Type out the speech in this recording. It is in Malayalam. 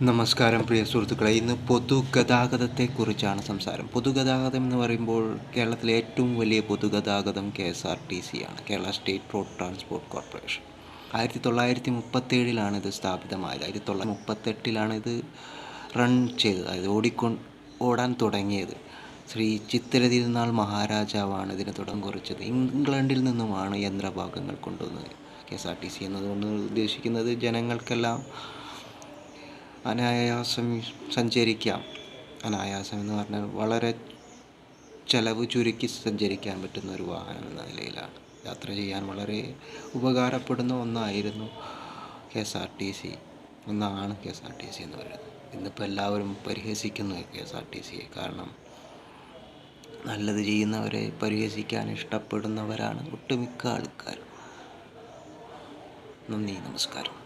നമസ്കാരം പ്രിയ സുഹൃത്തുക്കളെ, ഇന്ന് പൊതുഗതാഗതത്തെക്കുറിച്ചാണ് സംസാരം. പൊതുഗതാഗതം എന്ന് പറയുമ്പോൾ കേരളത്തിലെ ഏറ്റവും വലിയ പൊതുഗതാഗതം KSRTC ആണ്, Kerala state road transport corporation. 1937 ഇത് സ്ഥാപിതമായത്. 1938 ഇത് റൺ ചെയ്തത്, അതായത് ഓടാൻ തുടങ്ങിയത്. ശ്രീ ചിത്തിര തിരുനാൾ മഹാരാജാവാണ് ഇതിന് തുടക്കം കുറിച്ചത്. ഇംഗ്ലണ്ടിൽ നിന്നുമാണ് യന്ത്രഭാഗങ്ങൾ കൊണ്ടുവന്നത്. KSRTC എന്നതുകൊണ്ട് ഉദ്ദേശിക്കുന്നത് ജനങ്ങൾക്കെല്ലാം അനായാസം സഞ്ചരിക്കാം. അനായാസം എന്ന് പറഞ്ഞാൽ വളരെ ചെലവ് ചുരുക്കി സഞ്ചരിക്കാൻ പറ്റുന്ന ഒരു വാഹനം എന്ന നിലയിലാണ്. യാത്ര ചെയ്യാൻ വളരെ ഉപകാരപ്പെടുന്ന ഒന്നായിരുന്നു KSRTC ഒന്നാണ് KSRTC എന്ന് പറയുന്നത്. ഇന്നിപ്പോൾ എല്ലാവരും പരിഹസിക്കുന്നു KSRTCയെ. കാരണം നല്ലത് ചെയ്യുന്നവരെ പരിഹസിക്കാൻ ഇഷ്ടപ്പെടുന്നവരാണ് ഒട്ടുമിക്ക ആൾക്കാരും. നന്ദി, നമസ്കാരം.